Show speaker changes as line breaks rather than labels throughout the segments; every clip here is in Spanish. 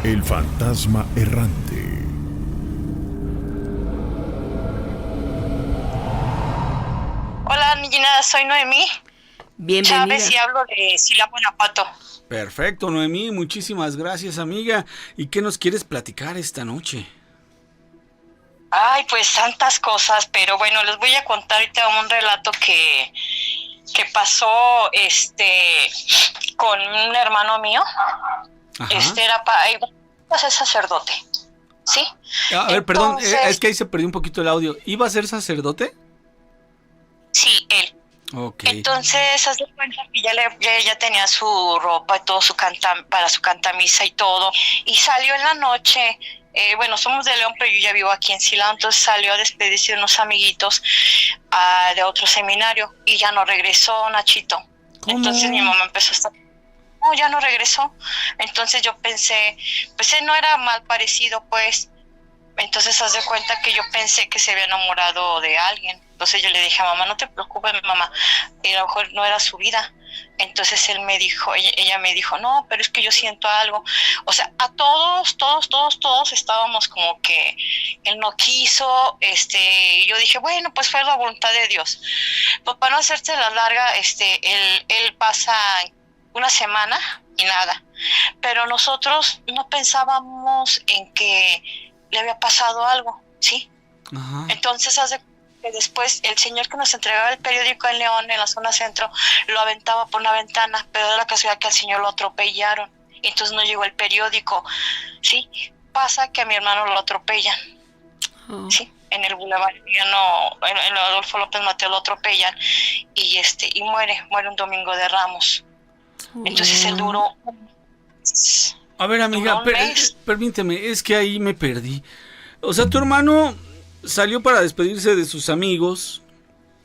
El fantasma errante.
Hola, Nina, soy Noemí Chávez
Bienvenida.
y hablo de Silao, Guanajuato.
Perfecto, Noemí, muchísimas gracias, amiga. ¿Y qué nos quieres platicar esta noche?
Ay, pues tantas cosas, pero bueno, les voy a contar ahorita un relato que pasó con un hermano mío.
Ajá.
Iba a ser sacerdote, ¿sí?
A ver, perdón, es
Entonces,
que ahí se perdió un poquito el audio. ¿Iba a ser sacerdote?
sí, él.
Ok.
Entonces, haz de cuenta que ya tenía su ropa y todo, para su cantamisa y todo, y salió en la noche. Bueno, somos de León, pero yo ya vivo aquí en Silao, entonces salió a despedirse de unos amiguitos de otro seminario y ya no regresó, Nachito. Entonces mi
¿Cómo?
mamá empezó a estar, no, ya no regresó. Entonces yo pensé, pues él no era mal parecido, pues. Entonces haz de cuenta que yo pensé que se había enamorado de alguien. Entonces yo le dije a mamá, no te preocupes, mamá, a lo mejor no era su vida. Entonces ella me dijo, no, pero es que yo siento algo. O sea, a todos estábamos como que él no quiso, y yo dije, bueno, pues fue la voluntad de Dios. Pues para no hacerte la larga, él pasa una semana y nada. Pero nosotros no pensábamos en que le había pasado algo, ¿sí?
Ajá.
Entonces hace que después el señor que nos entregaba el periódico en León, en la zona centro, lo aventaba por una ventana, pero de la casualidad que al señor lo atropellaron, y entonces no llegó el periódico, ¿sí? Pasa que a mi hermano lo atropellan,
Oh.
¿sí? En el Boulevard, en Adolfo López Mateo lo atropellan, y muere un domingo de Ramos. Entonces él duró
A ver, amiga,
un mes.
permíteme, es que ahí me perdí. O sea, tu hermano salió para despedirse de sus amigos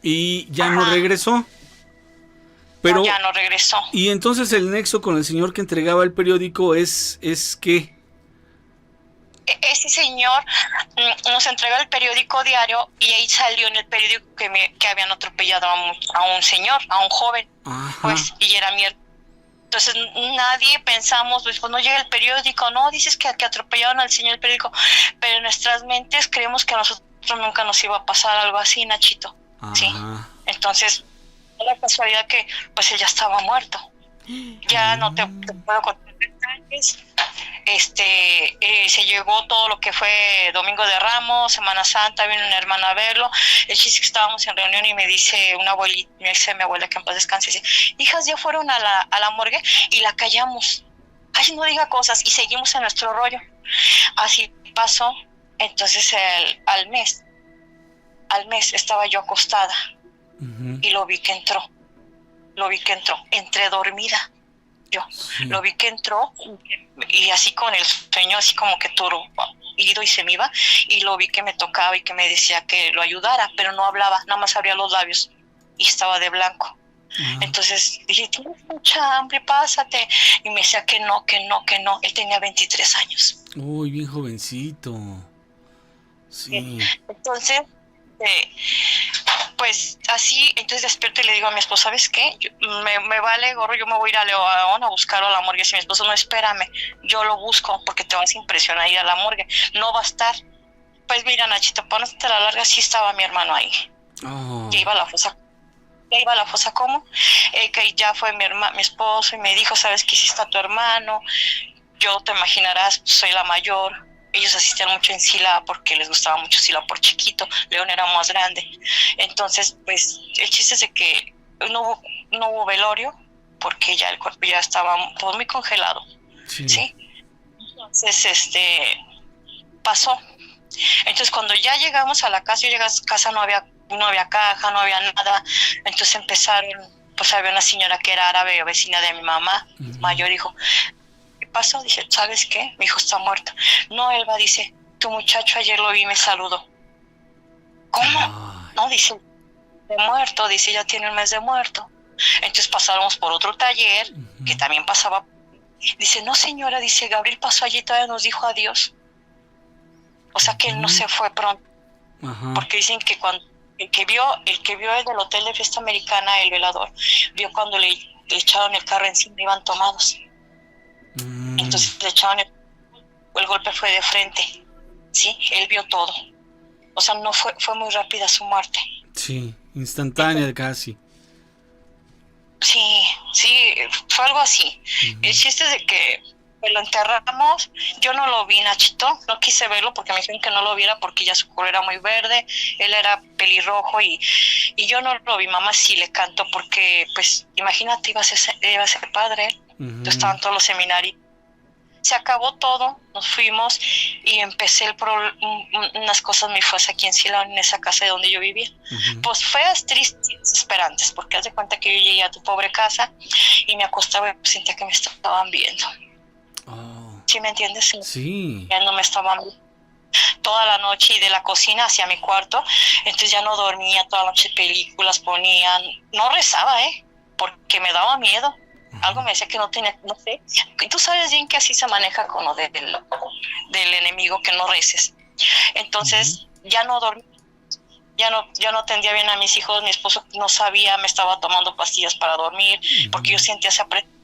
y ya no
Ajá.
regresó.
No,
Pero,
ya no regresó.
y entonces el nexo con el señor que entregaba el periódico es ¿qué?
Ese señor nos entregó el periódico diario y ahí salió en el periódico que habían atropellado a un señor, a un joven,
Ajá.
pues, y era mi. Entonces nadie pensamos, pues no llega el periódico, no, dices que atropellaron al señor el periódico, pero en nuestras mentes creemos que a nosotros nunca nos iba a pasar algo así, Nachito, ¿sí?
Ajá.
Entonces, la casualidad que pues él ya estaba muerto. Ya no te puedo contar detalles. Se llegó todo lo que fue Domingo de Ramos, Semana Santa, vino una hermana a verlo. El chiste es que estábamos en reunión y me dice una abuelita, me dice mi abuela que en paz descanse, dice, hijas, ya fueron a la morgue, y la callamos. Ay, no diga cosas, y seguimos en nuestro rollo. Así pasó. Entonces al mes estaba yo acostada y lo vi que entró, entré dormida.
Sí.
Lo vi que entró y así con el sueño, así como que ido y se me iba, y lo vi que me tocaba y que me decía que lo ayudara, pero no hablaba, nada más abría los labios y estaba de blanco.
Ajá.
Entonces dije, tienes mucha hambre, pásate. Y me decía que no. Él tenía 23 años.
Uy, bien jovencito. Sí.
Entonces, pues así, entonces despierto y le digo a mi esposo, ¿sabes qué? Me vale gorro, yo me voy a ir a León a buscarlo a la morgue. Si mi esposo, no, espérame, yo lo busco porque te vas a impresionar ir a la morgue, no va a estar. Pues mira, Nachito, ponete la larga, sí estaba mi hermano ahí.
Oh.
Ya iba a la fosa como, que ya fue mi esposo y me dijo, ¿sabes qué? Sí está tu hermano, yo te imaginarás, soy la mayor. Ellos asistían mucho en Silao porque les gustaba mucho Silao por chiquito, León era más grande. Entonces, pues, el chiste es de que no hubo velorio porque ya el cuerpo ya estaba todo muy congelado, ¿sí? Entonces, pasó. Entonces, cuando ya llegamos a la casa, no había caja, no había nada. Entonces empezaron, pues había una señora que era árabe, vecina de mi mamá, mayor, dijo, ¿qué pasó? Dice, ¿sabes qué? Mi hijo está muerto. No, Elba, dice, tu muchacho ayer lo vi y me saludó. ¿Cómo? No, dice, de muerto, dice, ya tiene un mes de muerto. Entonces pasamos por otro taller, que también pasaba. Dice, no señora, dice, Gabriel pasó allí y todavía nos dijo adiós. O sea que él no se fue pronto. Porque dicen que cuando el que vio el del hotel de fiesta americana, el velador, vio cuando le echaron el carro encima, iban tomados. Entonces le echaron el golpe fue de frente, ¿sí? Él vio todo. O sea, no fue muy rápida su muerte.
Sí, instantánea casi.
Sí, fue algo así.
Uh-huh.
El chiste es de que lo enterramos. Yo no lo vi, Nachito, no quise verlo porque me dijeron que no lo viera porque ya su color era muy verde, él era pelirrojo y yo no lo vi. Mamá sí le cantó porque, pues, imagínate, iba a ser padre.
Uh-huh.
Estaban todos los seminarios. Se acabó todo, nos fuimos y empecé unas cosas muy fuertes aquí en Silao, en esa casa donde yo vivía. Uh-huh. Pues feas, tristes y desesperantes, porque haz de cuenta que yo llegué a tu pobre casa y me acostaba y sentía que me estaban viendo.
Oh.
¿Sí me entiendes?
Sí.
Ya no me estaban viendo toda la noche y de la cocina hacia mi cuarto, entonces ya no dormía, toda la noche películas ponían, no rezaba, porque me daba miedo. Algo me decía que no tenía, no sé. Y tú sabes bien que así se maneja con lo del enemigo, que no reces. Entonces, ya no dormí, ya no atendía bien a mis hijos. Mi esposo no sabía, me estaba tomando pastillas para dormir, porque yo sentía esa presión.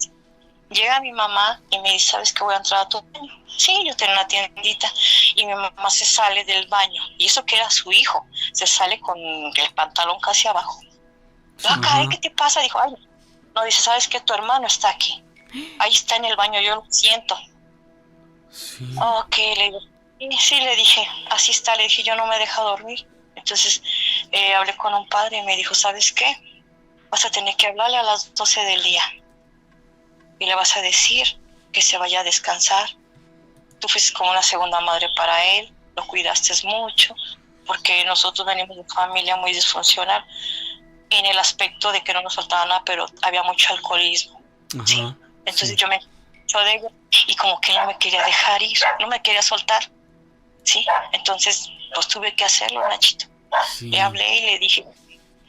Llega mi mamá y me dice, ¿sabes que voy a entrar a tu baño? Sí, yo tengo una tiendita. Y mi mamá se sale del baño. Y eso que era su hijo. Se sale con el pantalón casi abajo. ¿Qué te pasa? Dijo, ay. No, dice, ¿sabes qué? Tu hermano está aquí. Ahí está en el baño, yo lo siento.
Sí.
Ok, le digo, sí, le dije, así está, le dije, yo no me deja dormir. Entonces, hablé con un padre y me dijo, ¿sabes qué? Vas a tener que hablarle a las 12 del día. Y le vas a decir que se vaya a descansar. Tú fuiste como una segunda madre para él, lo cuidaste mucho, porque nosotros venimos de familia muy disfuncional, en el aspecto de que no nos faltaba nada, pero había mucho alcoholismo.
Ajá,
¿sí? Entonces yo me echo de ella y como que no me quería dejar ir, no me quería soltar, ¿sí? Entonces, pues tuve que hacerlo, Nachito. Sí. Le hablé y le dije,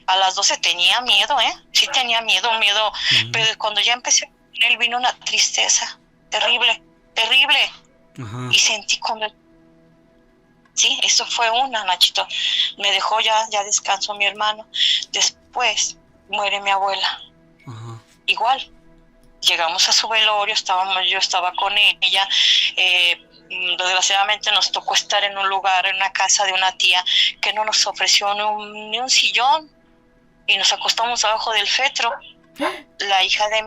a las 12 tenía miedo, sí tenía miedo, pero cuando ya empecé con él vino una tristeza terrible, y sentí como... Sí, eso fue una, Nachito. Me dejó ya descansó mi hermano. Después muere mi abuela. Uh-huh. Igual, llegamos a su velorio, yo estaba con ella. Desgraciadamente nos tocó estar en un lugar, en una casa de una tía que no nos ofreció ni un sillón y nos acostamos abajo del fétro. La hija de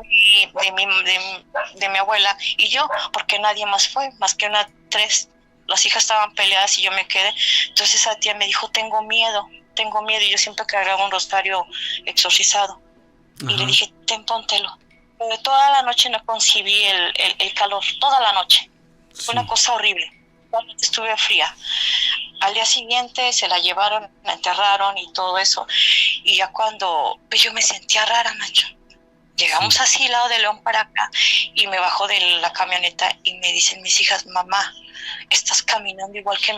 mi abuela y yo, porque nadie más fue, más que tres. Las hijas estaban peleadas y yo me quedé. Entonces esa tía me dijo, tengo miedo, y yo siempre cargaba un rosario exorcizado. Uh-huh. Y le dije, póntelo. Pero toda la noche no concibí el calor, toda la noche. Sí. Fue una cosa horrible. Estuve fría. Al día siguiente se la llevaron, la enterraron y todo eso. Y ya cuando pues yo me sentía rara, Nacho. Llegamos así, lado de León para acá, y me bajó de la camioneta y me dicen mis hijas, mamá, estás caminando igual que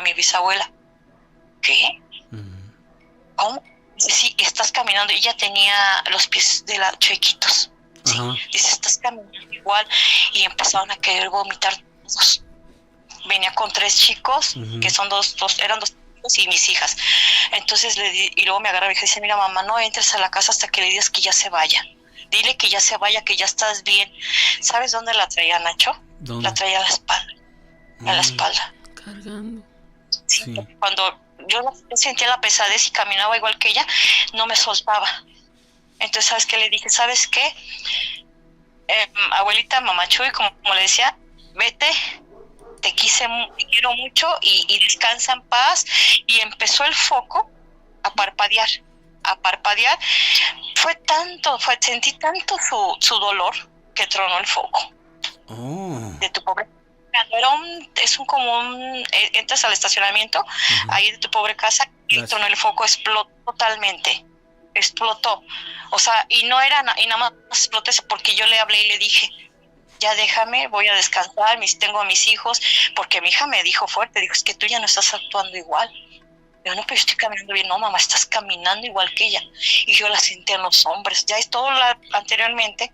mi bisabuela. ¿Qué? Uh-huh. ¿Cómo? Dice, sí, estás caminando. Ella tenía los pies chuequitos. ¿sí? Uh-huh. Dice, estás caminando igual. Y empezaron a querer vomitar todos. Venía con 3 chicos, uh-huh. que son eran 2 chicos y mis hijas. Entonces y luego me agarra y me dice, mira mamá, no entres a la casa hasta que le digas que ya se vaya. Dile que ya se vaya, que ya estás bien. ¿Sabes dónde la traía, Nacho? ¿Dónde? La traía a la espalda. A la espalda.
Cargando.
Sí. Cuando yo sentía la pesadez y caminaba igual que ella, no me soltaba. Entonces, ¿sabes qué? Le dije, ¿sabes qué? Abuelita, mamá Chuy, como le decía, vete, te quiero mucho y descansa en paz. Y empezó el foco a parpadear. Sentí tanto su dolor que tronó el foco.
Oh.
De tu pobre entras al estacionamiento, uh-huh. ahí de tu pobre casa, y tronó el foco, explotó totalmente, o sea, y nada más explotó eso porque yo le hablé y le dije, ya déjame, voy a descansar, tengo a mis hijos, porque mi hija me dijo fuerte, dijo, es que tú ya no estás actuando igual. Yo no, pero estoy caminando bien. No, mamá, estás caminando igual que ella. Y yo la sentí en los hombres. Ya es todo anteriormente.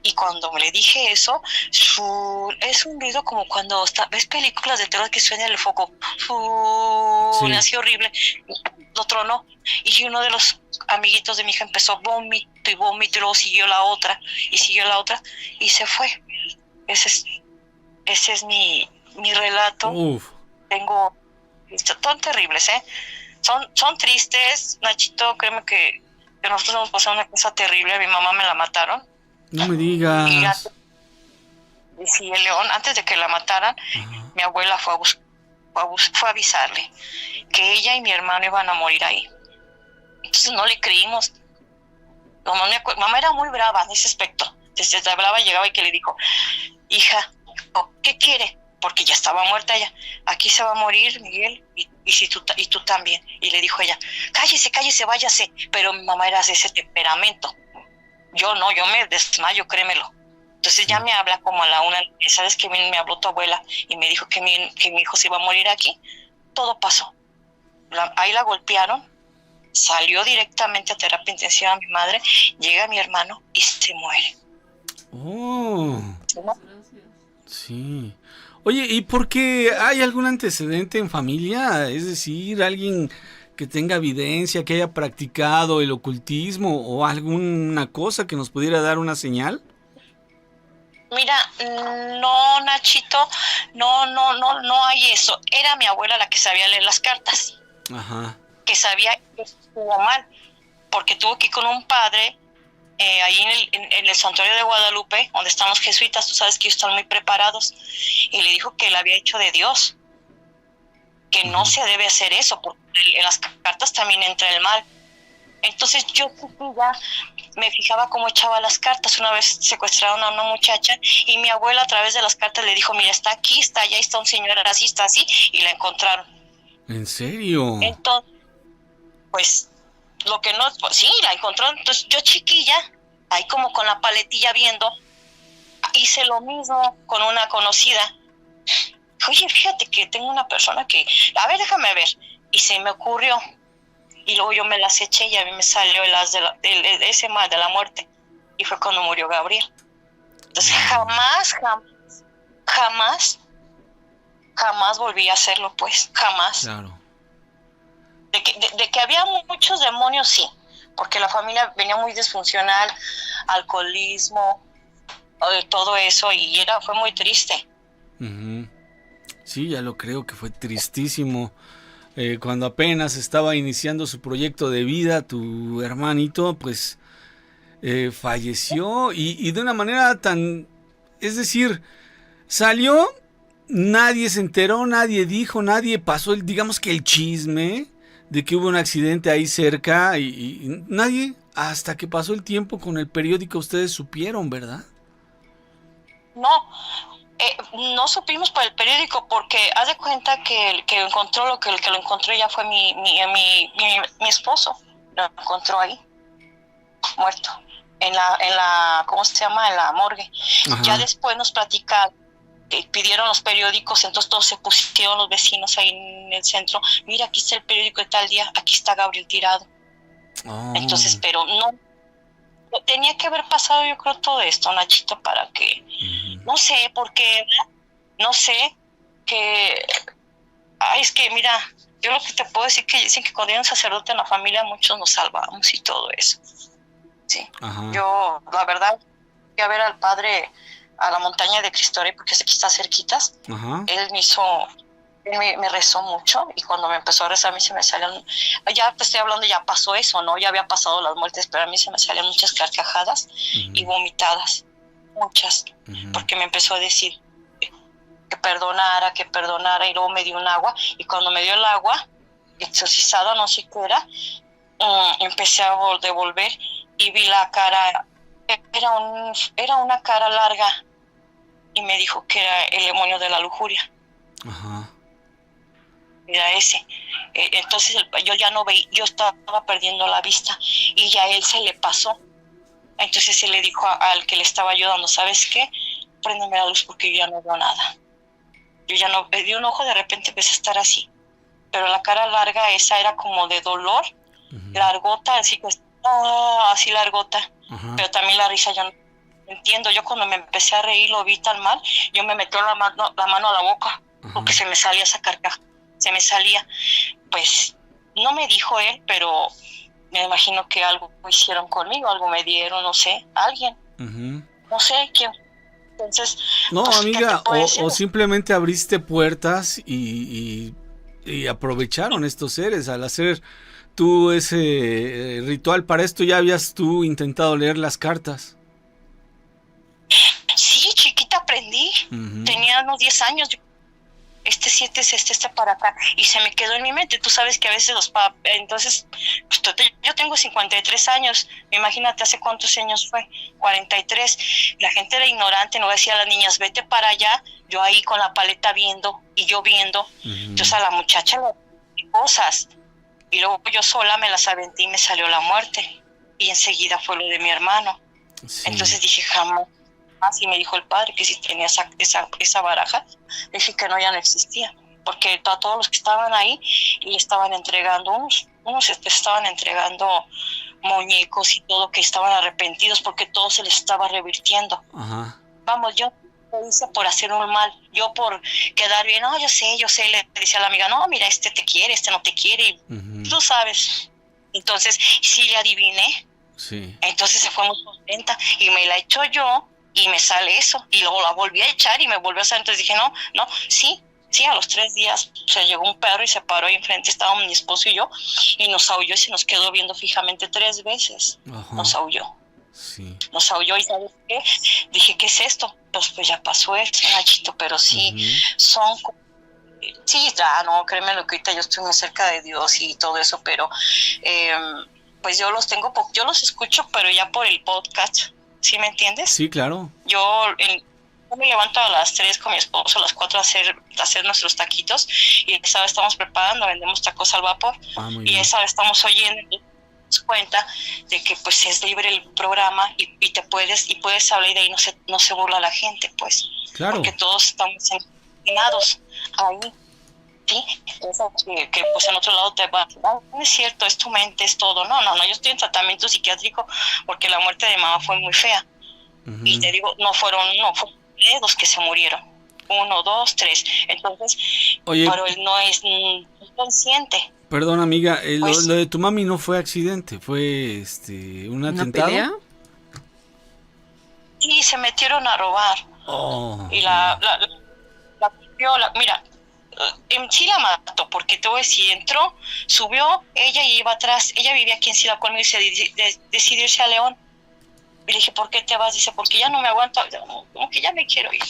Y cuando me le dije eso, es un ruido como cuando ves películas de terror que suena el foco. Sí. Así horrible. Lo tronó. Y uno de los amiguitos de mi hija empezó vómito, y luego siguió la otra. Y se fue. Ese es mi mi relato.
Uf.
Tengo, son terribles, son tristes, Nachito, créeme que nosotros hemos pasado una cosa terrible. A mi mamá me la mataron.
No me
Y
digas.
sí, el León, antes de que la mataran,
Ajá.
mi abuela fue a avisarle que ella y mi hermano iban a morir ahí. Entonces no le creímos. Mamá era muy brava en ese aspecto. Desde hablaba, llegaba y que le dijo, hija, ¿qué quiere? Porque ya estaba muerta ella. Aquí se va a morir Miguel y tú también. Y le dijo ella, cállese, váyase. Pero mi mamá era de ese temperamento. Yo no, yo me desmayo, créemelo. Entonces ya me habla como a la 1, ¿sabes qué? Me habló tu abuela y me dijo que mi hijo se iba a morir aquí. Todo pasó. Ahí la golpearon, salió directamente a terapia intensiva mi madre, llega mi hermano y se muere.
Oh.
¿No?
Sí. Oye, ¿y por qué hay algún antecedente en familia? Es decir, alguien que tenga evidencia, que haya practicado el ocultismo o alguna cosa que nos pudiera dar una señal.
Mira, no, Nachito, no hay eso. Era mi abuela la que sabía leer las cartas,
Ajá.
que sabía que estuvo mal, porque tuvo que ir con un padre ahí en el santuario de Guadalupe, donde están los jesuitas. Tú sabes que ellos están muy preparados, y le dijo que él había hecho de Dios, que no se debe hacer eso, porque en las cartas también entra el mal. Entonces yo ya me fijaba cómo echaba las cartas. Una vez secuestraron a una muchacha y mi abuela a través de las cartas le dijo, mira, está aquí, está allá, está un señor así, está así, y la encontraron.
¿En serio?
Entonces, pues, lo que no, pues, sí, la encontraron. Entonces yo chiquilla, ahí como con la paletilla viendo, hice lo mismo con una conocida. Oye, fíjate que tengo una persona que, a ver, déjame ver. Y se me ocurrió. Y luego yo me las eché y a mí me salió ese mal de la muerte. Y fue cuando murió Gabriel. Entonces jamás volví a hacerlo, pues, jamás.
Claro.
De que había muchos demonios, sí, porque la familia venía muy disfuncional, alcoholismo, todo eso, y fue muy triste.
Uh-huh. Sí, ya lo creo que fue tristísimo. Cuando apenas estaba iniciando su proyecto de vida, tu hermanito, pues, falleció y de una manera tan... Es decir, salió, nadie se enteró, nadie dijo, nadie pasó, digamos que el chisme de que hubo un accidente ahí cerca y nadie, hasta que pasó el tiempo con el periódico, ustedes supieron, ¿verdad?
No supimos por el periódico, porque haz de cuenta que el que encontró que lo encontró ya fue mi esposo. Lo encontró ahí, muerto, en la ¿cómo se llama? En la morgue. Ajá. Ya después nos platicaron, pidieron los periódicos, entonces todos se pusieron, los vecinos ahí en el centro, mira, aquí está el periódico de tal día, aquí está Gabriel tirado. Oh. Entonces, pero no tenía que haber pasado, yo creo, todo esto, Nachito, para que, no sé, porque, no sé, es que, mira, yo lo que te puedo decir que dicen que cuando hay un sacerdote en la familia, muchos nos salvamos y todo eso, sí. Ajá. Yo, la verdad, fui a ver al padre a la montaña de Cristo Rey, porque aquí está cerquitas. Ajá. Él me rezó mucho, y cuando me empezó a rezar a mí se me salían, ya te estoy hablando, ya pasó eso, ¿no? Ya había pasado las muertes, pero a mí se me salían muchas carcajadas y vomitadas, muchas, porque me empezó a decir que perdonara, y luego me dio un agua, y cuando me dio el agua, exorcizada, no sé qué era, empecé a devolver y vi la cara, era una cara larga, y me dijo que era el demonio de la lujuria. Ajá. Era ese. Entonces yo ya no veía, yo estaba perdiendo la vista, y ya a él se le pasó. Entonces se le dijo al que le estaba ayudando, ¿sabes qué? Préndeme la luz porque yo ya no veo nada. Yo ya no, de un ojo de repente empecé a estar así, pero la cara larga esa era como de dolor, largota, así pues, así largota, pero también la risa yo no entiendo. Yo cuando me empecé a reír, lo vi tan mal, yo me metí la mano a la boca, porque se me salía esa carcajada. Se me salía, pues no me dijo él, pero me imagino que algo hicieron conmigo, algo me dieron, no sé, alguien, no sé quién, Entonces,
No,
pues, ¿qué te
amiga,
puedo decir?
o simplemente abriste puertas y aprovecharon estos seres al hacer tú ese ritual. Para esto ya habías tú intentado leer las cartas.
Sí, chiquita aprendí.
Ujú.
Tenía unos 10 años. Este 7 es este para acá. Y se me quedó en mi mente. Tú sabes que a veces entonces, pues, yo tengo 53 años. Imagínate hace cuántos años fue. 43. La gente era ignorante. No decía a las niñas, vete para allá. Yo ahí con la paleta viendo y yo viendo.
Ujú.
Entonces a la muchacha le cosas. Y luego yo sola me las aventé y me salió la muerte. Y enseguida fue lo de mi hermano.
Sí.
Entonces dije, jamás. Y me dijo el padre que si tenía esa baraja. Le dije que no, ya no existía. Porque a todos los que estaban ahí le estaban entregando, unos estaban entregando muñecos y todo, que estaban arrepentidos porque todo se les estaba revirtiendo.
Ajá.
Vamos, yo lo hice por hacer un mal, yo por quedar bien. No, yo sé, le decía a la amiga, no, mira, este te quiere, este no te quiere, y
Ujú.
tú sabes. Entonces, sí le adiviné.
Sí.
Entonces se fue muy contenta y me la echó yo y me sale eso. Y luego la volví a echar y me volvió a hacer. Entonces dije, no, sí, a los 3 días se llegó un perro y se paró ahí enfrente, estábamos mi esposo y yo, y nos aulló y se nos quedó viendo fijamente 3 veces.
Ajá.
Nos aulló.
Sí.
Nos aulló y ¿sabes qué? Dije, ¿qué es esto? Pues ya pasó eso, Nachito, pero sí, son... Sí, ya, no, créeme lo que ahorita yo estoy muy cerca de Dios y todo eso, pero pues yo los escucho, pero ya por el podcast, ¿sí me entiendes?
Sí, claro.
Yo me levanto a las 3 con mi esposo, a las 4 a hacer nuestros taquitos, y a esa vez estamos preparando, vendemos tacos al vapor,
Muy
y
bien.
a esa vez estamos oyendo, y nos damos cuenta de que pues es libre el programa y puedes hablar y de ahí no se burla la gente, pues,
Claro.
porque todos estamos entrenados ahí. Sí, eso que pues en otro lado te va, no es cierto, es tu mente, es todo. No, yo estoy en tratamiento psiquiátrico porque la muerte de mamá fue muy fea.
Ujú.
Y te digo, fueron 3 los que se murieron. 1, 2, 3. Entonces,
Oye,
pero él no es consciente.
perdón, amiga,
Pues-
lo de tu mami no fue accidente, fue un
¿Una
atentado.
pelea?
Y se metieron a robar.
Oh.
Y mira, sí la mató, porque te voy a decir, entró, subió, ella y iba atrás. Ella vivía aquí en Ciudad conmigo y se decidió irse a León. Y le dije, ¿por qué te vas? Dice, porque ya no me aguanto, como que ya me quiero ir.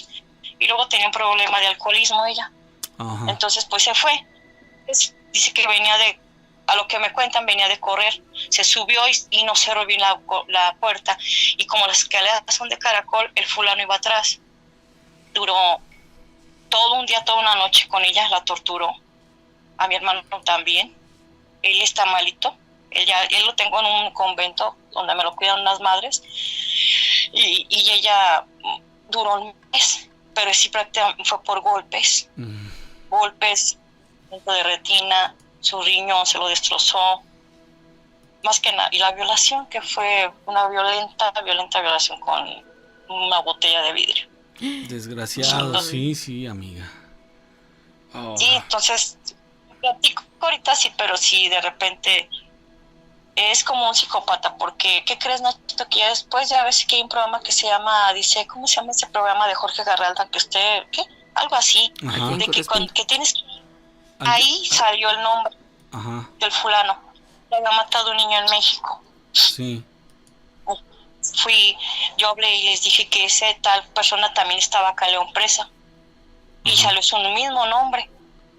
Y luego tenía un problema de alcoholismo ella.
Ajá.
Entonces, pues se fue. Pues, dice que a lo que me cuentan, venía de correr. Se subió y no cerró bien la puerta. Y como las escaleras son de caracol, el fulano iba atrás. Duró todo un día, toda una noche con ella, la torturó. A mi hermano también. Él está malito. Él lo tengo en un convento donde me lo cuidan unas madres. Y ella duró un mes, pero sí prácticamente fue por golpes. Golpes de retina, su riñón se lo destrozó. Más que nada. Y la violación, que fue una violenta violación con una botella de vidrio.
Desgraciado, sí, amiga. Oh.
Sí, entonces, platico ahorita sí, pero sí, de repente es como un psicópata, porque, ¿qué crees, Nachito? Que ya después ya ves que hay un programa que se llama, ¿cómo se llama ese programa de Jorge Garralda? Que ¿qué? Algo así,
Ajá.
de que tienes que... Ahí salió el nombre del fulano, le había matado a un niño en México.
Sí.
Yo hablé y les dije que esa tal persona también estaba acá en León presa. Y salió su mismo nombre.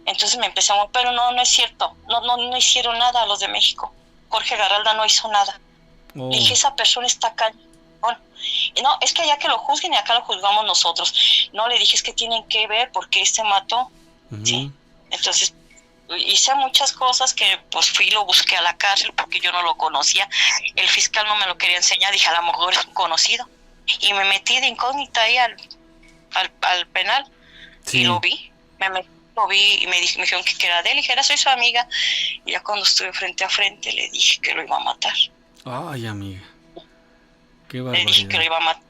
Entonces me empezamos, pero no es cierto. No hicieron nada los de México. Jorge Garralda no hizo nada.
Oh.
Le dije, esa persona está acá. Y no, es que allá que lo juzguen y acá lo juzgamos nosotros. No, le dije, es que tienen que ver porque mató. Sí. Entonces hice muchas cosas que pues lo busqué a la cárcel porque yo no lo conocía. El fiscal no me lo quería enseñar, dije, a lo mejor es un conocido. Y me metí de incógnita ahí al penal. Sí. Y lo vi, y me dijeron que era de él, y dije, soy su amiga. Y ya cuando estuve frente a frente le dije que lo iba a matar.
Ay, amiga, qué barbaridad.
Le dije que lo iba a matar.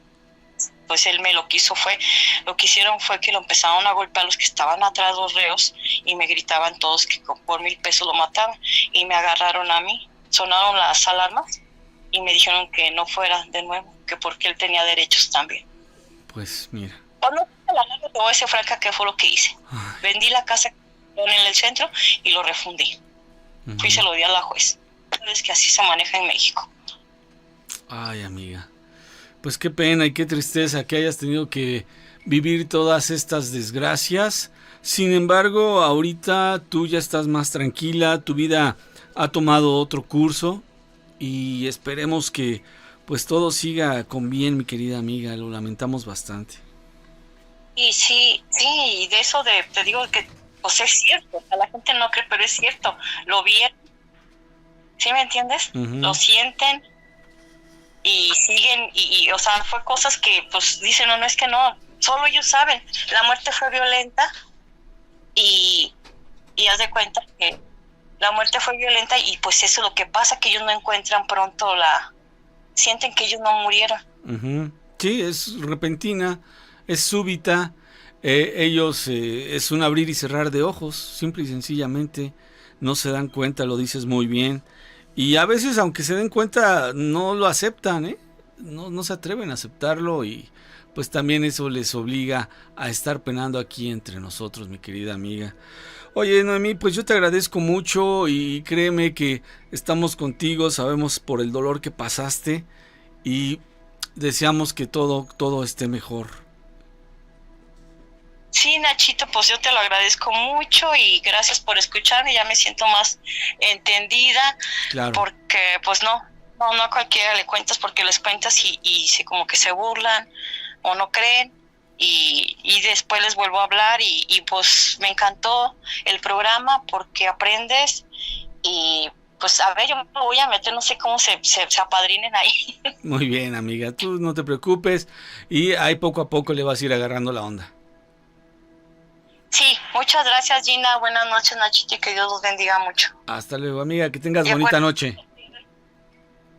Pues él lo que hicieron fue que lo empezaron a golpear los que estaban atrás, los reos, y me gritaban todos que por 1,000 pesos lo mataban, y me agarraron a mí, sonaron las alarmas, y me dijeron que no fuera de nuevo, que porque él tenía derechos también.
pues mira.
Cuando la larga te voy a decir franca qué fue lo que hice. Vendí la casa en el centro y lo refundí. Fui y se lo di a la juez. Es que así se maneja en México.
Ay, amiga. Pues qué pena y qué tristeza que hayas tenido que vivir todas estas desgracias. Sin embargo, ahorita tú ya estás más tranquila, tu vida ha tomado otro curso y esperemos que pues todo siga con bien, mi querida amiga. Lo lamentamos bastante.
Y sí, y de eso te digo que pues es cierto, o sea, la gente no cree, pero es cierto, lo vieron, ¿sí me entiendes? Lo sienten y siguen, y o sea, fue cosas que pues dicen, no, es que no, solo ellos saben, la muerte fue violenta y haz de cuenta que la muerte fue violenta y pues eso es lo que pasa, que ellos no encuentran pronto sienten que ellos no murieron.
Sí, es repentina, es súbita, ellos es un abrir y cerrar de ojos, simple y sencillamente, no se dan cuenta, lo dices muy bien, y a veces aunque se den cuenta no lo aceptan, no se atreven a aceptarlo y pues también eso les obliga a estar penando aquí entre nosotros, mi querida amiga. Oye, Noemí, pues yo te agradezco mucho y créeme que estamos contigo, sabemos por el dolor que pasaste y deseamos que todo esté mejor.
Sí, Nachito, pues yo te lo agradezco mucho y gracias por escucharme, ya me siento más entendida,
claro.
Porque pues no a cualquiera le cuentas porque les cuentas y se como que se burlan o no creen y después les vuelvo a hablar y pues me encantó el programa porque aprendes y pues a ver, yo me voy a meter, no sé cómo se apadrinen ahí.
Muy bien, amiga, tú no te preocupes y ahí poco a poco le vas a ir agarrando la onda.
Sí, muchas gracias, Gina, buenas noches, Nachito, y que Dios los bendiga mucho.
Hasta luego, amiga, que tengas bonita noche.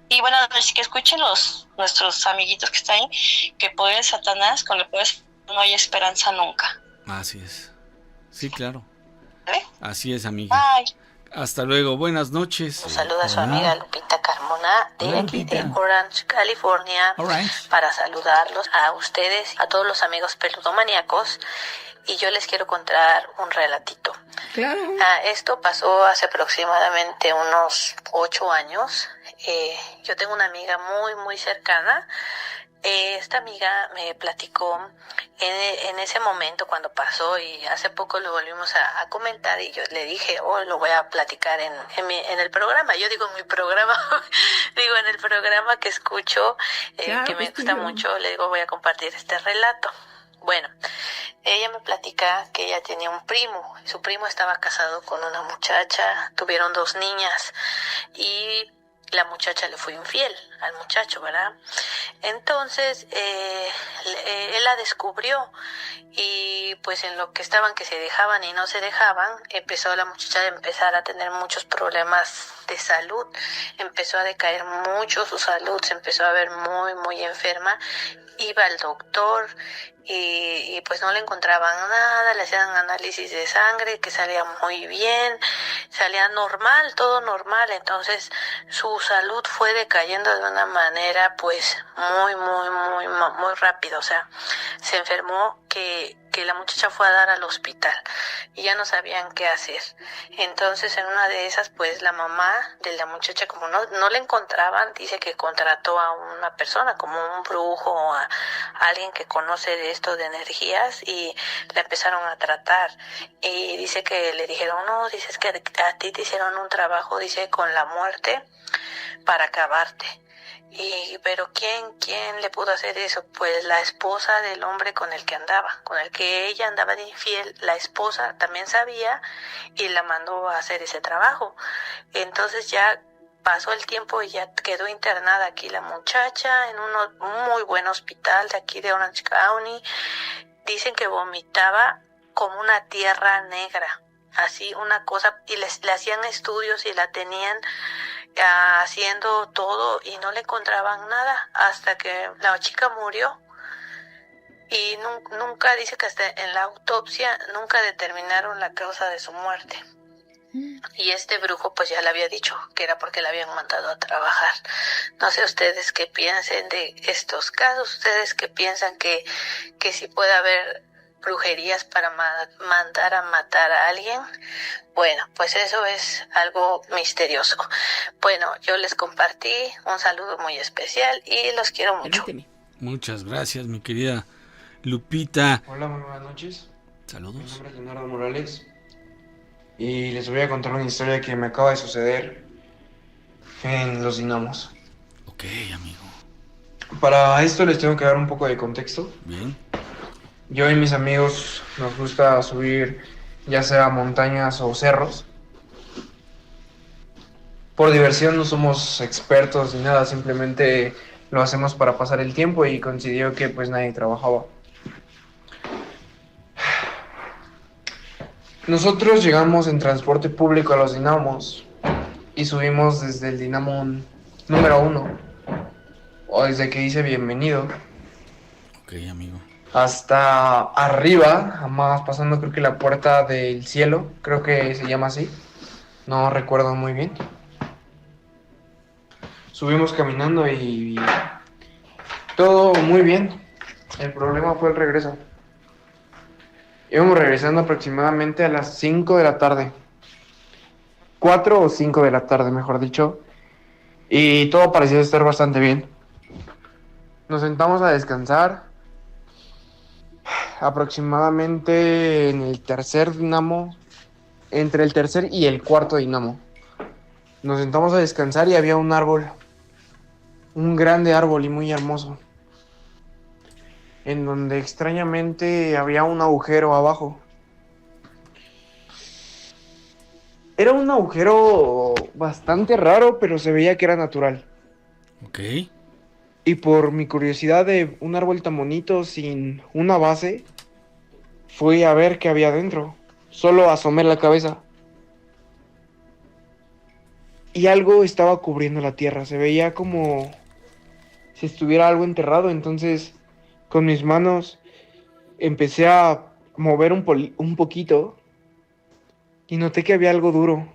Y buenas noches, que escuchen nuestros amiguitos que están ahí, que poder de Satanás, con el poder no hay esperanza nunca.
Así es, sí, claro.
¿Eh?
Así es, amiga.
Bye.
Hasta luego, buenas noches.
Un saludo a su amiga Lupita Carmona de aquí de Orange, California, para saludarlos a ustedes, a todos los amigos peludomaníacos. Y yo les quiero contar un relatito.
Claro.
Esto pasó hace aproximadamente unos 8 años. Yo tengo una amiga muy, muy cercana. Esta amiga me platicó en ese momento cuando pasó y hace poco lo volvimos a comentar y yo le dije, lo voy a platicar en el programa. Yo digo en mi programa, digo en el programa que escucho, claro, que me gusta mucho, le digo voy a compartir este relato. Bueno, ella me platica que ella tenía un primo, su primo estaba casado con una muchacha, tuvieron 2 niñas y la muchacha le fue infiel al muchacho, ¿verdad? Entonces, él la descubrió y pues en lo que estaban que se dejaban y no se dejaban, empezó la muchacha a empezar a tener muchos problemas de salud, empezó a decaer mucho su salud, se empezó a ver muy, muy enferma, iba al doctor y pues no le encontraban nada, le hacían análisis de sangre que salía muy bien, salía normal, todo normal, entonces su salud fue decayendo de una manera pues muy, muy, muy, muy rápido, o sea, se enfermó que la muchacha fue a dar al hospital y ya no sabían qué hacer. Entonces en una de esas pues la mamá de la muchacha, como no le encontraban, dice que contrató a una persona como un brujo o a alguien que conoce de esto de energías y la empezaron a tratar y dice que le dijeron, no, dices que a ti te hicieron un trabajo, dice, con la muerte para acabarte. Pero ¿quién le pudo hacer eso? Pues la esposa del hombre con el que andaba, con el que ella andaba de infiel, la esposa también sabía y la mandó a hacer ese trabajo. Entonces ya pasó el tiempo y ya quedó internada aquí la muchacha en un muy buen hospital de aquí de Orange County. Dicen que vomitaba como una tierra negra, así una cosa, y le hacían estudios y la tenían haciendo todo y no le encontraban nada hasta que la chica murió y nunca, dice que hasta en la autopsia nunca determinaron la causa de su muerte. Y este brujo pues ya le había dicho que era porque le habían mandado a trabajar. No sé ustedes qué piensen de estos casos, ustedes qué piensan que si puede haber brujerías para mandar a matar a alguien. Bueno, pues eso es algo misterioso. Bueno, yo les compartí un saludo muy especial y los quiero mucho.
Muchas gracias, mi querida Lupita.
Hola, muy buenas noches. Mi
Saludos.
nombre es Leonardo Morales y les voy a contar una historia que me acaba de suceder en Los Dinamos.
Ok, amigo.
Para esto les tengo que dar un poco de contexto.
Bien.
Yo y mis amigos nos gusta subir ya sea montañas o cerros. Por diversión, no somos expertos ni nada, simplemente lo hacemos para pasar el tiempo y coincidió que pues nadie trabajaba. Nosotros llegamos en transporte público a Los Dinamos y subimos desde el Dinamo número 1, o desde que dice bienvenido,
Ok, amigo.
hasta arriba, más pasando creo que la puerta del cielo, creo que se llama así, no recuerdo muy bien. Subimos caminando y todo muy bien. El problema fue el regreso. Íbamos regresando aproximadamente a las 5 de la tarde. 4 o 5 de la tarde, mejor dicho. Y todo parecía estar bastante bien. Nos sentamos a descansar. Aproximadamente en el tercer dinamo. Entre el tercer y el cuarto dinamo. Nos sentamos a descansar y había un árbol. Un grande árbol y muy hermoso. En donde extrañamente había un agujero abajo. Era un agujero bastante raro, pero se veía que era natural.
Ok.
Y por mi curiosidad de un árbol tan bonito sin una base, fui a ver qué había dentro. Solo asomé la cabeza. Y algo estaba cubriendo la tierra. Se veía como si estuviera algo enterrado. Entonces, con mis manos empecé a mover un poquito y noté que había algo duro.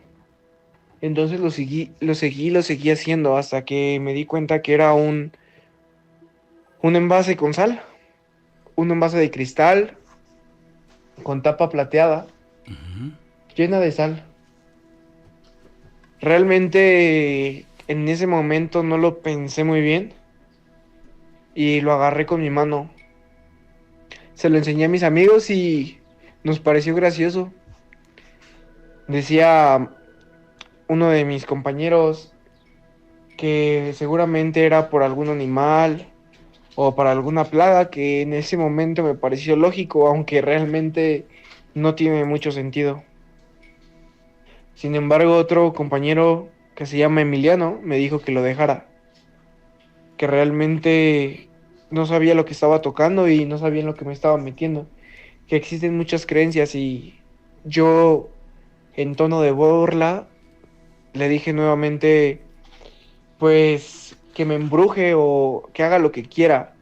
Entonces lo seguí haciendo hasta que me di cuenta que era un envase con sal, un envase de cristal con tapa plateada, llena de sal. Realmente en ese momento no lo pensé muy bien y lo agarré con mi mano. Se lo enseñé a mis amigos y nos pareció gracioso. Decía uno de mis compañeros que seguramente era por algún animal o para alguna plaga, que en ese momento me pareció lógico, aunque realmente no tiene mucho sentido. Sin embargo, otro compañero que se llama Emiliano me dijo que lo dejara, que realmente no sabía lo que estaba tocando y no sabía en lo que me estaba metiendo, que existen muchas creencias y yo, en tono de burla, le dije nuevamente, pues, que me embruje o que haga lo que quiera,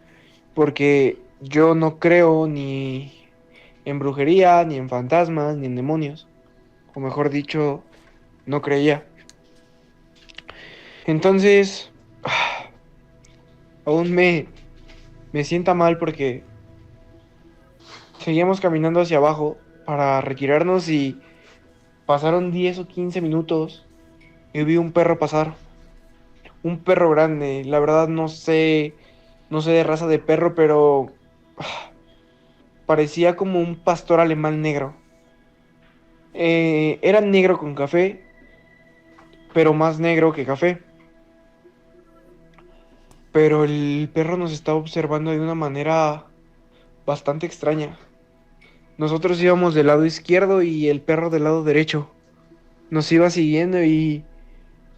porque yo no creo ni en brujería, ni en fantasmas, ni en demonios, o mejor dicho, no creía. Entonces, aún me sienta mal porque seguíamos caminando hacia abajo para retirarnos y pasaron 10 o 15 minutos y vi un perro pasar. Un perro grande, la verdad no sé de raza de perro, pero parecía como un pastor alemán negro. Era negro con café, pero más negro que café. Pero el perro nos estaba observando de una manera bastante extraña. Nosotros íbamos del lado izquierdo y el perro del lado derecho. Nos iba siguiendo y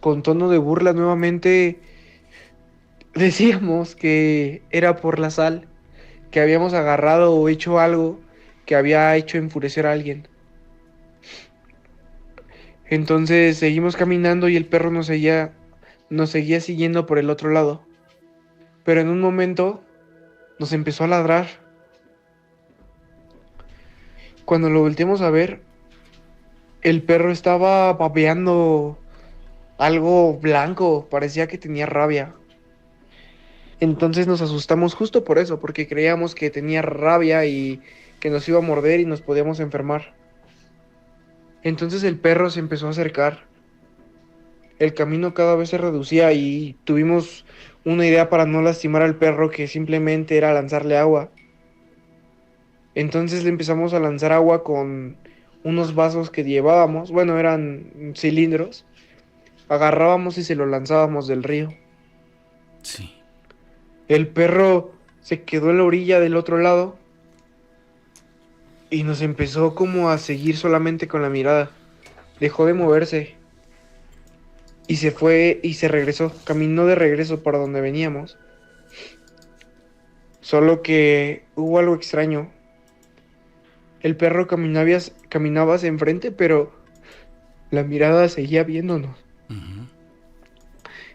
con tono de burla nuevamente decíamos que era por la sal, que habíamos agarrado o hecho algo que había hecho enfurecer a alguien. Entonces seguimos caminando y el perro nos seguía siguiendo por el otro lado. Pero en un momento nos empezó a ladrar. Cuando lo volteamos a ver, el perro estaba babeando algo blanco, parecía que tenía rabia. Entonces nos asustamos justo por eso, porque creíamos que tenía rabia y que nos iba a morder y nos podíamos enfermar. Entonces el perro se empezó a acercar. El camino cada vez se reducía y tuvimos una idea para no lastimar al perro, que simplemente era lanzarle agua. Entonces le empezamos a lanzar agua con unos vasos que llevábamos, bueno, eran cilindros. Agarrábamos y se lo lanzábamos del río.
Sí.
El perro se quedó en la orilla del otro lado y nos empezó como a seguir solamente con la mirada. Dejó de moverse y se fue y se regresó, caminó de regreso para donde veníamos. Solo que hubo algo extraño. El perro caminaba hacia enfrente, pero la mirada seguía viéndonos.
Ujú.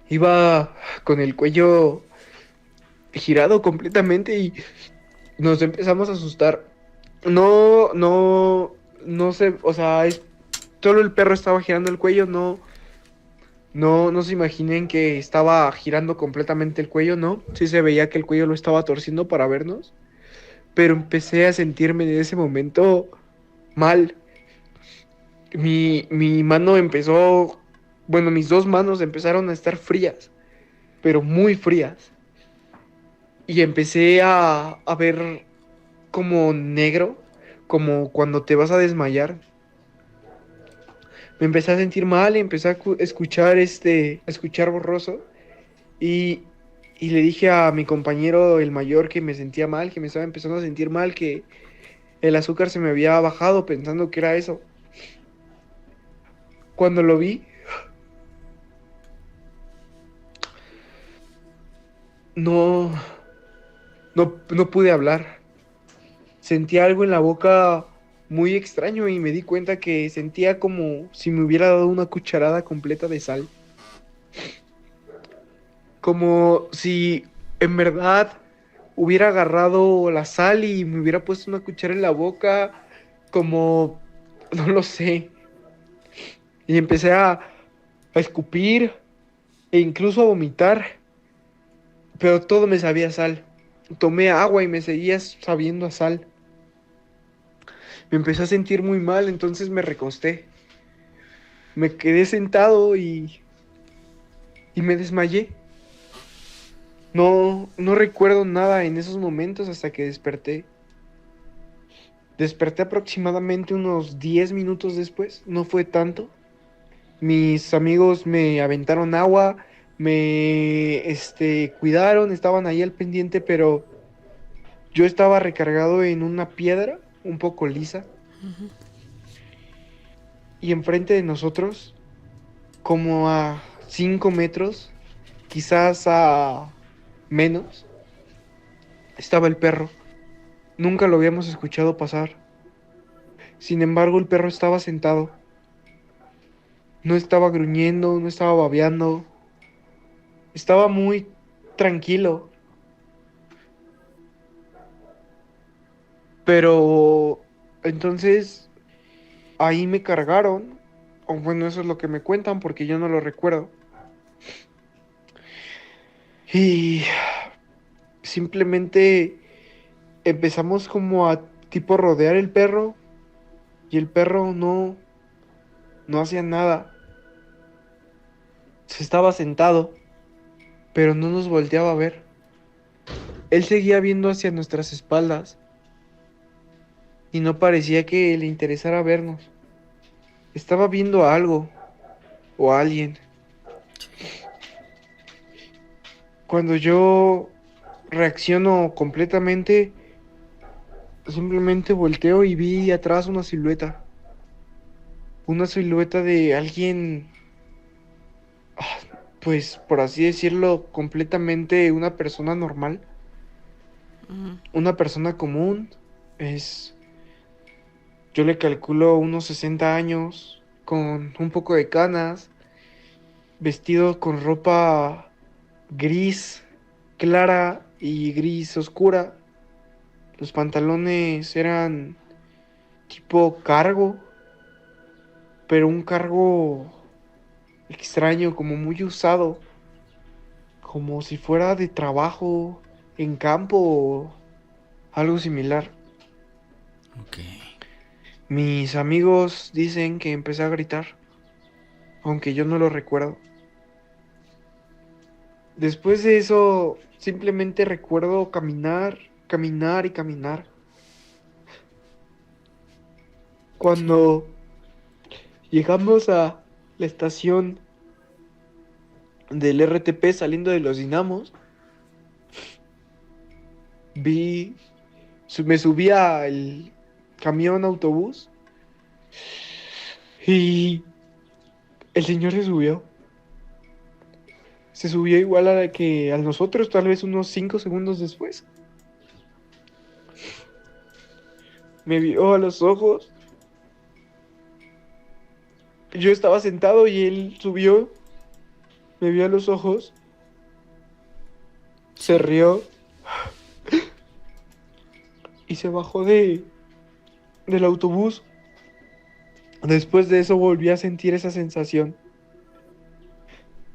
Iba con el cuello girado completamente y nos empezamos a asustar. No sé, o sea, solo el perro estaba girando el cuello, no se imaginen que estaba girando completamente el cuello, no. Sí se veía que el cuello lo estaba torciendo para vernos, pero empecé a sentirme en ese momento mal. Mi mano empezó, bueno, mis dos manos empezaron a estar frías, pero muy frías. Y empecé a ver como negro, como cuando te vas a desmayar. Me empecé a sentir mal, empecé a escuchar borroso y, y le dije a mi compañero, el mayor, que me sentía mal, que me estaba empezando a sentir mal, que el azúcar se me había bajado pensando que era eso. Cuando lo vi, no, no pude hablar. Sentí algo en la boca muy extraño y me di cuenta que sentía como si me hubiera dado una cucharada completa de sal. Como si en verdad hubiera agarrado la sal y me hubiera puesto una cuchara en la boca, como, no lo sé. Y empecé a escupir e incluso a vomitar, pero todo me sabía a sal. Tomé agua y me seguía sabiendo a sal. Me empecé a sentir muy mal, entonces me recosté. Me quedé sentado y me desmayé. No recuerdo nada en esos momentos hasta que desperté. Desperté aproximadamente unos 10 minutos después, no fue tanto. Mis amigos me aventaron agua, me cuidaron, estaban ahí al pendiente, pero yo estaba recargado en una piedra un poco lisa. Y enfrente de nosotros, como a 5 metros, quizás a menos, estaba el perro. Nunca lo habíamos escuchado pasar. Sin embargo, el perro estaba sentado. No estaba gruñendo, no estaba babeando. Estaba muy tranquilo. Pero entonces ahí me cargaron. O bueno, eso es lo que me cuentan porque yo no lo recuerdo. Y simplemente empezamos como a tipo rodear el perro. Y el perro no hacía nada. Se estaba sentado, pero no nos volteaba a ver. Él seguía viendo hacia nuestras espaldas y no parecía que le interesara vernos. Estaba viendo a algo o a alguien. Cuando yo reacciono completamente, simplemente volteo y vi atrás una silueta. Una silueta de alguien, pues por así decirlo, completamente una persona normal. Una persona común. Yo le calculo unos 60 años, con un poco de canas, vestido con ropa gris clara y gris oscura. Los pantalones eran tipo cargo, pero un cargo extraño, como muy usado, como si fuera de trabajo en campo o algo similar.
Ok.
Mis amigos dicen que empecé a gritar, aunque yo no lo recuerdo. Después de eso, simplemente recuerdo caminar, caminar y caminar. Cuando llegamos a la estación del RTP saliendo de los Dinamos, me subí al camión autobús y el señor se subió. Se subió igual a la que a nosotros, tal vez unos 5 segundos después. Me vio a los ojos. Yo estaba sentado y él subió. Me vio a los ojos. Se rió. Y se bajó del autobús. Después de eso volví a sentir esa sensación.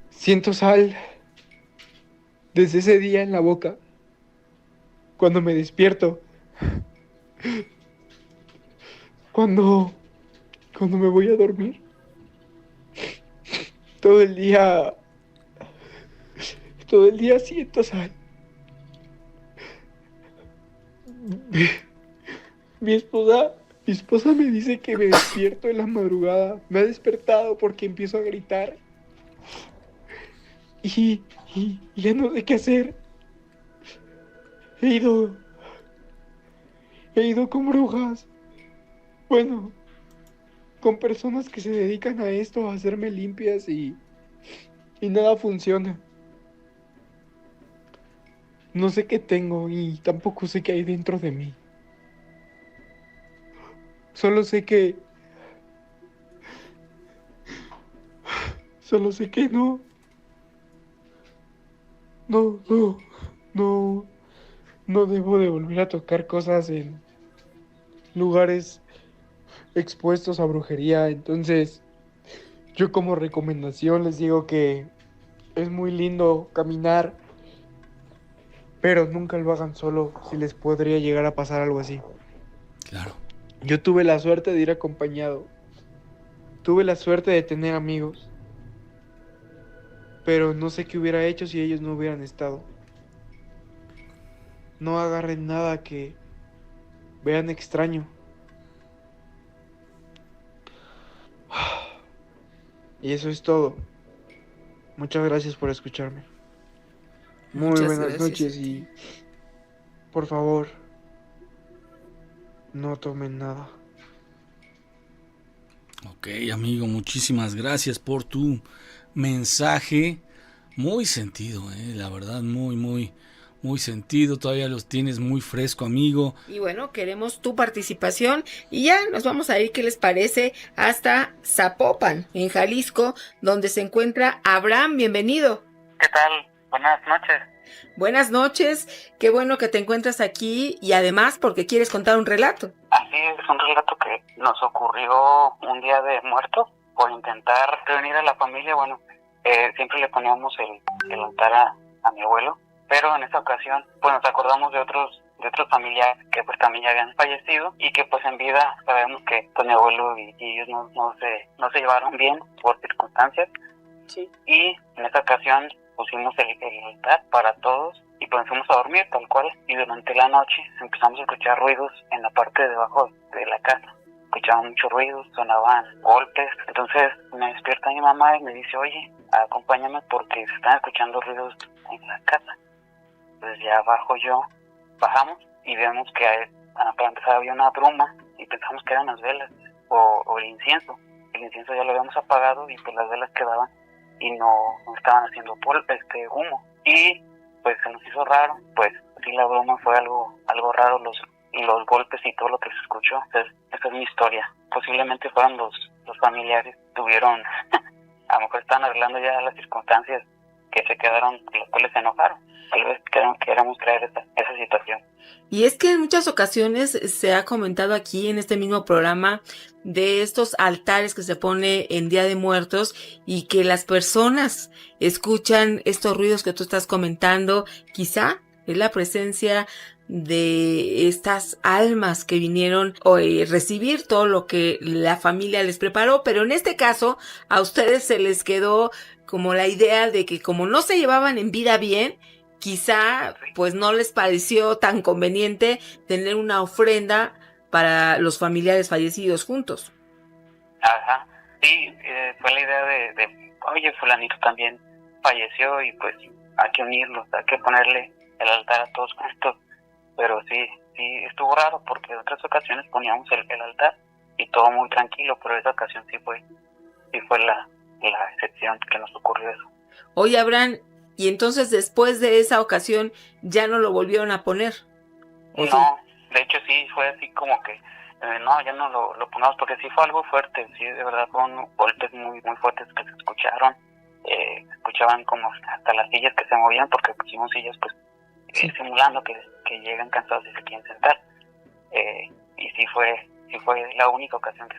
Siento sal desde ese día en la boca. Cuando me despierto. Cuando me voy a dormir. Todo el día siento sal. Mi esposa me dice que me despierto en la madrugada. Me ha despertado porque empiezo a gritar. Y ya no sé qué hacer. He ido con brujas. Bueno, con personas que se dedican a esto, a hacerme limpias y nada funciona. No sé qué tengo y tampoco sé qué hay dentro de mí. Solo sé que no, no, no, no, no debo de volver a tocar cosas en lugares expuestos a brujería. Entonces, yo como recomendación les digo que es muy lindo caminar, pero nunca lo hagan solo, si les podría llegar a pasar algo así.
Claro.
Yo tuve la suerte de ir acompañado. Tuve la suerte de tener amigos. Pero no sé qué hubiera hecho si ellos no hubieran estado. No agarren nada que vean extraño. Y eso es todo. Muchas gracias por escucharme. Muy
Muchas
buenas
gracias
noches
a ti.
y por favor, no tomen nada.
Ok, amigo, muchísimas gracias por tu mensaje. Muy sentido, la verdad, muy sentido. Todavía los tienes muy fresco, amigo.
Y bueno, queremos tu participación y ya nos vamos a ir, ¿qué les parece? Hasta Zapopan, en Jalisco, donde se encuentra Abraham. Bienvenido.
¿Qué tal? Buenas noches.
Buenas noches, qué bueno que te encuentras aquí y además porque quieres contar un relato.
Así es, un relato que nos ocurrió un día de muertos por intentar reunir a la familia. Bueno, siempre le poníamos el altar a mi abuelo, pero en esta ocasión pues nos acordamos de otros familiares que pues también ya habían fallecido y que pues en vida sabemos que pues mi abuelo y ellos no se llevaron bien por circunstancias.
Sí.
Y en esta ocasión pusimos el altar para todos y pues fuimos a dormir tal cual, y durante la noche empezamos a escuchar ruidos en la parte de abajo de la casa. Escuchaban muchos ruidos, sonaban golpes. Entonces me despierta mi mamá y me dice, oye, acompáñame porque se están escuchando ruidos en la casa. Entonces ya bajamos y vemos que para empezar había una bruma y pensamos que eran las velas o el incienso. El incienso ya lo habíamos apagado y pues las velas quedaban y no estaban haciendo humo. Y pues se nos hizo raro, pues sí, la broma fue algo raro, los golpes y todo lo que se escuchó. Entonces, esta es mi historia. Posiblemente fueron los familiares, tuvieron, a lo mejor estaban arreglando ya las circunstancias que se quedaron, los cuales se enojaron. Tal vez queramos creer esa situación.
Y es que en muchas ocasiones se ha comentado aquí en este mismo programa de estos altares que se pone en Día de Muertos y que las personas escuchan estos ruidos que tú estás comentando. Quizá es la presencia de estas almas que vinieron a recibir todo lo que la familia les preparó, pero en este caso a ustedes se les quedó como la idea de que como no se llevaban en vida bien, quizá pues no les pareció tan conveniente tener una ofrenda para los familiares fallecidos juntos.
Ajá, sí, fue la idea oye, fulanito también falleció y pues hay que unirlos, hay que ponerle el altar a todos juntos. Pero sí estuvo raro porque en otras ocasiones poníamos el altar y todo muy tranquilo, pero esa ocasión sí fue la excepción que nos ocurrió eso.
Oye, Abraham, y entonces después de esa ocasión ya no lo volvieron a poner.
No,
sí?
De hecho sí fue así como que no, ya no lo pongamos porque sí fue algo fuerte, sí, de verdad fueron golpes muy muy fuertes que se escucharon, escuchaban como hasta las sillas que se movían porque pusimos sillas pues simulando que llegan cansados y se quieren sentar, y sí fue la única ocasión que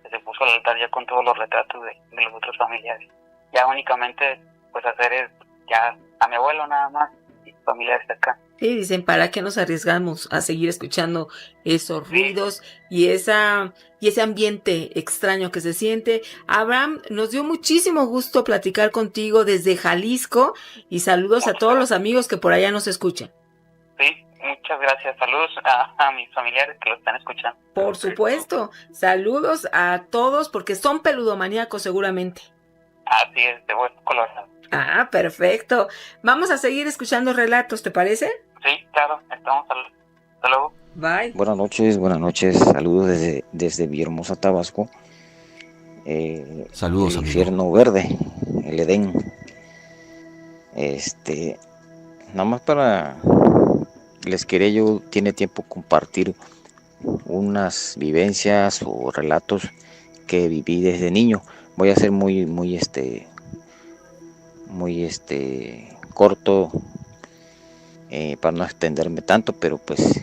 se puso el altar ya con todos los retratos de los otros familiares. Ya únicamente pues hacer es ya a mi abuelo nada más y familiares de acá.
Sí, dicen, ¿para qué nos arriesgamos a seguir escuchando esos ruidos y ese ambiente extraño que se siente? Abraham, nos dio muchísimo gusto platicar contigo desde Jalisco y saludos a todos los amigos que por allá nos escuchan.
Sí, muchas gracias. Saludos a mis familiares que lo están escuchando.
Por supuesto, saludos a todos porque son peludomaníacos seguramente.
Así es, de Hueso Colorado.
Ah, perfecto. Vamos a seguir escuchando relatos, ¿te parece?
Sí, claro, estamos hasta luego.
Bye.
Buenas noches, saludos desde Villahermosa, Tabasco.
Saludos,
el
amigo.
infierno verde, el Edén. Nada más tiene tiempo compartir unas vivencias o relatos que viví desde niño. Voy a ser muy corto para no extenderme tanto, pero pues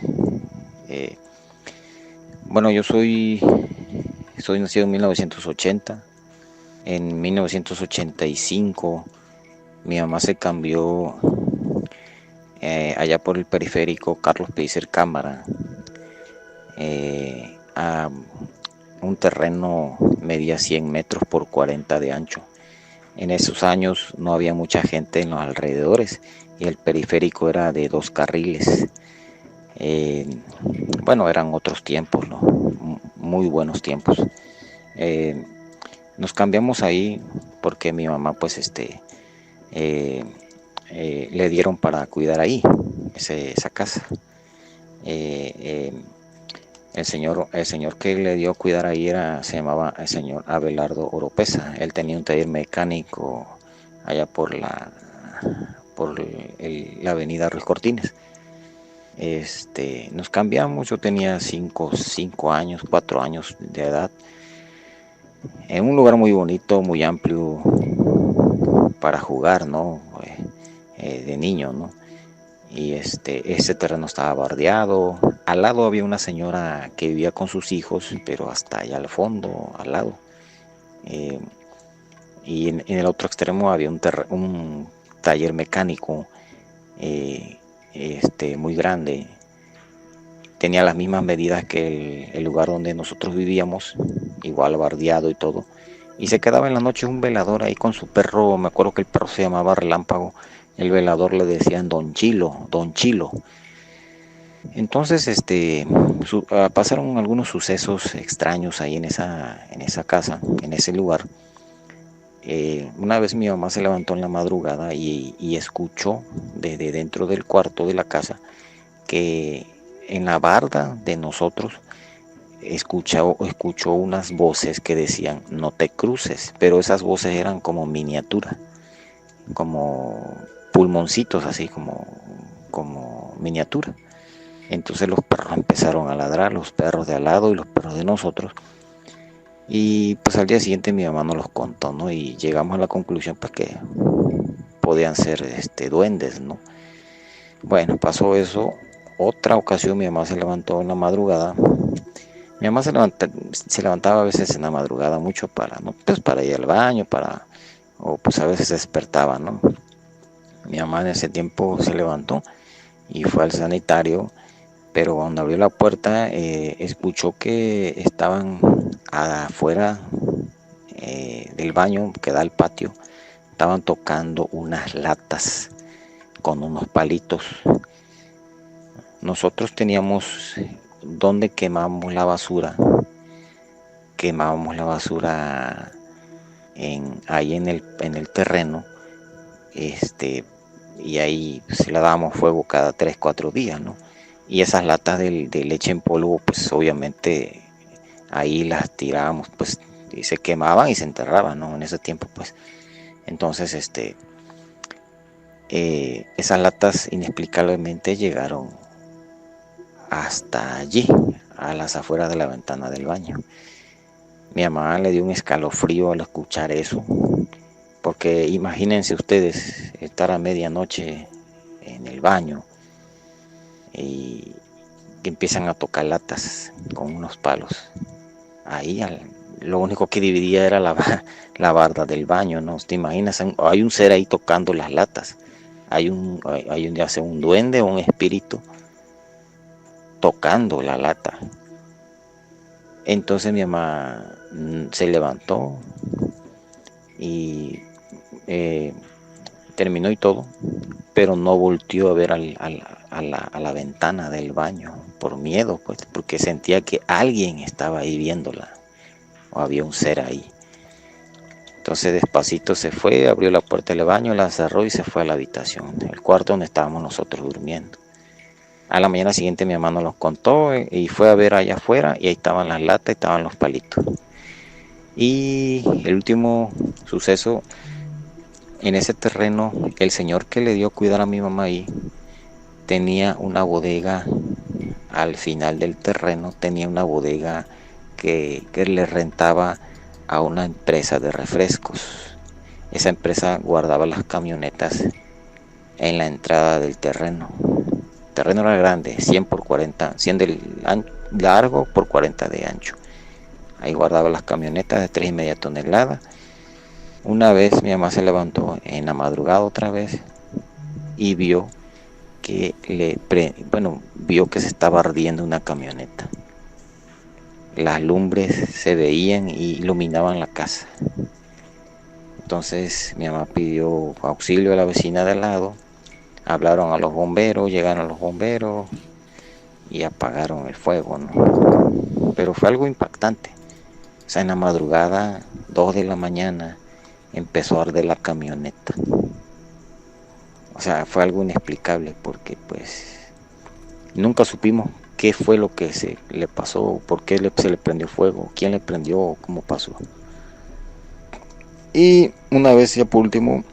bueno, yo soy nacido en 1980. En 1985 mi mamá se cambió allá por el periférico Carlos Pellicer Cámara a un terreno medía 100 metros por 40 de ancho. En esos años no había mucha gente en los alrededores y el periférico era de 2 carriles. Bueno, eran otros tiempos, ¿no? Muy buenos tiempos. Nos cambiamos ahí porque mi mamá pues le dieron para cuidar ahí esa casa. El señor que le dio a cuidar ahí se llamaba el señor Abelardo Oropesa. Él tenía un taller mecánico allá por la avenida Ruiz Cortines. Nos cambiamos, yo tenía 4 años de edad, en un lugar muy bonito, muy amplio para jugar, ¿no? De niño, ¿no? Y ese terreno estaba bardeado. Al lado había una señora que vivía con sus hijos, pero hasta allá al fondo, al lado. Y en el otro extremo había un taller mecánico muy grande. Tenía las mismas medidas que el lugar donde nosotros vivíamos, igual bardeado y todo. Y se quedaba en la noche un velador ahí con su perro. Me acuerdo que el perro se llamaba Relámpago. El velador le decían Don Chilo. Entonces pasaron algunos sucesos extraños ahí en esa casa, en ese lugar. Una vez mi mamá se levantó en la madrugada y escuchó desde dentro del cuarto de la casa que en la barda de nosotros escuchó unas voces que decían no te cruces, pero esas voces eran como miniatura, como pulmoncitos así como miniatura. Entonces los perros empezaron a ladrar, los perros de al lado y los perros de nosotros. Y pues al día siguiente mi mamá nos los contó, ¿no? Y llegamos a la conclusión pues que podían ser duendes, ¿no? Bueno, pasó eso. otra ocasión mi mamá se levantó en la madrugada. Mi mamá se levantaba a veces en la madrugada mucho para, ¿no? Pues para ir al baño, o pues a veces se despertaba, ¿no? Mi mamá en ese tiempo se levantó y fue al sanitario, pero cuando abrió la puerta escuchó que estaban afuera del baño que da al patio, estaban tocando unas latas con unos palitos. Nosotros teníamos donde quemábamos la basura ahí en el terreno, y ahí se le dábamos fuego cada 3-4 días, ¿no? Y esas latas de leche en polvo, pues obviamente ahí las tirábamos, pues, y se quemaban y se enterraban, ¿no? En ese tiempo, pues. Entonces, esas latas inexplicablemente llegaron hasta allí, a las afueras de la ventana del baño. Mi mamá le dio un escalofrío al escuchar eso, porque imagínense ustedes estar a medianoche en el baño y que empiezan a tocar latas con unos palos. Ahí lo único que dividía era la barda del baño, ¿no? ¿Te imaginas? Hay un ser ahí tocando las latas. Ya sea un duende o un espíritu tocando la lata. Entonces mi mamá se levantó y terminó y todo, pero no volteó a ver a la ventana del baño por miedo, pues, porque sentía que alguien estaba ahí viéndola, o había un ser ahí. Entonces despacito se fue, abrió la puerta del baño, la cerró y se fue a la habitación, el cuarto donde estábamos nosotros durmiendo. A la mañana siguiente mi mamá nos los contó y fue a ver allá afuera, y ahí estaban las latas y estaban los palitos. Y el último suceso, en ese terreno, el señor que le dio a cuidar a mi mamá ahí tenía una bodega. Al final del terreno tenía una bodega que le rentaba a una empresa de refrescos. Esa empresa guardaba las camionetas en la entrada del terreno. El terreno era grande, 100 por 40, 100 de largo por 40 de ancho. Ahí guardaba las camionetas de 3,5 toneladas. Una vez mi mamá se levantó en la madrugada otra vez y vio que se estaba ardiendo una camioneta. Las lumbres se veían y iluminaban la casa. Entonces mi mamá pidió auxilio a la vecina de al lado. Hablaron a los bomberos, llegaron los bomberos y apagaron el fuego, ¿no? Pero fue algo impactante. O sea, en la madrugada, 2 de la mañana, empezó a arder la camioneta. O sea, fue algo inexplicable, porque pues nunca supimos qué fue lo que se le pasó, por qué se le prendió fuego, quién le prendió, cómo pasó. Y una vez, ya por último,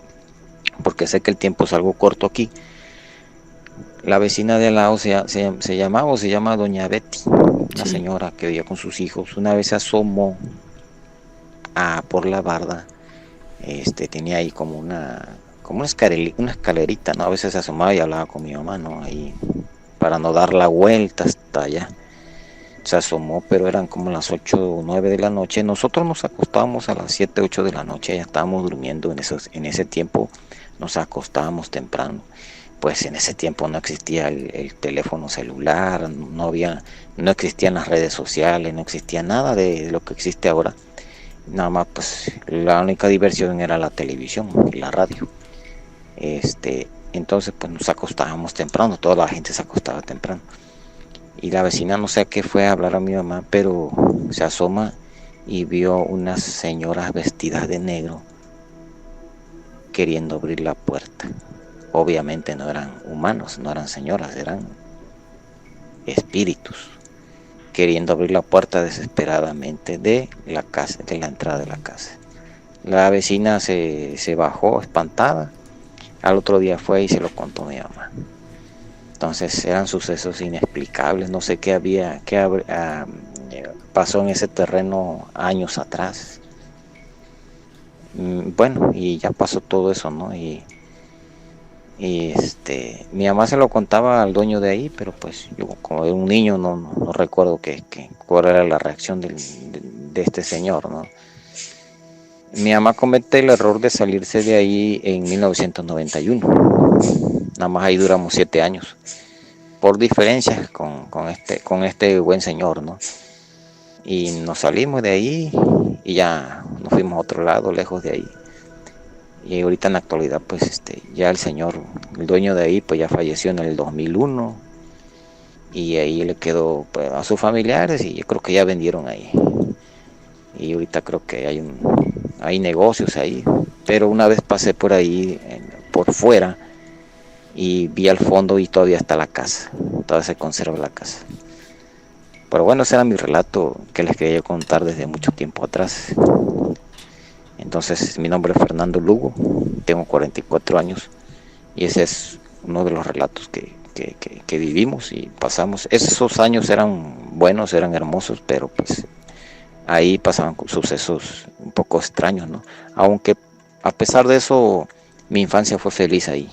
porque sé que el tiempo es algo corto aquí, la vecina de al lado se llama doña Betty, una señora que vivía con sus hijos. Una vez se asomó por la barda, tenía ahí como una escalerita, ¿no? A veces se asomaba y hablaba con mi mamá, ¿no? Ahí, para no dar la vuelta hasta allá. Se asomó, pero eran como las 8 o 9 de la noche. Nosotros nos acostábamos a las 7, 8 de la noche, ya estábamos durmiendo. En ese tiempo nos acostábamos temprano. Pues en ese tiempo no existía el teléfono celular, no existían las redes sociales, no existía nada de lo que existe ahora. Nada más, pues la única diversión era la televisión y la radio. Entonces pues nos acostábamos temprano, toda la gente se acostaba temprano. Y la vecina, no sé a qué fue a hablar a mi mamá, pero se asoma y vio unas señoras vestidas de negro queriendo abrir la puerta. Obviamente no eran humanos, no eran señoras, eran espíritus queriendo abrir la puerta desesperadamente de la casa, de la entrada de la casa. La vecina se bajó espantada. Al otro día fue y se lo contó a mi mamá. Entonces eran sucesos inexplicables. No sé qué pasó en ese terreno años atrás. Bueno, y ya pasó todo eso, ¿no? Y Y mi mamá se lo contaba al dueño de ahí, pero pues yo como era un niño no recuerdo cuál era la reacción de este señor, ¿no? Mi mamá comete el error de salirse de ahí en 1991. Nada más ahí duramos 7 años. Por diferencias con este buen señor, ¿no? Y nos salimos de ahí y ya nos fuimos a otro lado, lejos de ahí. Y ahorita en la actualidad, pues ya el dueño de ahí, pues ya falleció en el 2001. Y ahí le quedó pues, a sus familiares y yo creo que ya vendieron ahí. Y ahorita creo que hay negocios ahí. Pero una vez pasé por ahí, por fuera, y vi al fondo y todavía está la casa. Todavía se conserva la casa. Pero bueno, ese era mi relato que les quería contar desde mucho tiempo atrás. Entonces, mi nombre es Fernando Lugo, tengo 44 años y ese es uno de los relatos que vivimos y pasamos. Esos años eran buenos, eran hermosos, pero pues ahí pasaban sucesos un poco extraños, ¿no? Aunque a pesar de eso, mi infancia fue feliz ahí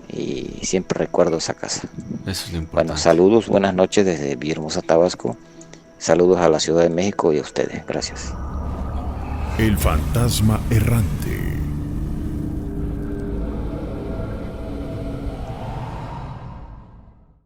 y siempre recuerdo esa casa.
Eso es lo importante.
Bueno, saludos, buenas noches desde Villahermosa, Tabasco. Saludos a la Ciudad de México y a ustedes. Gracias.
El fantasma errante.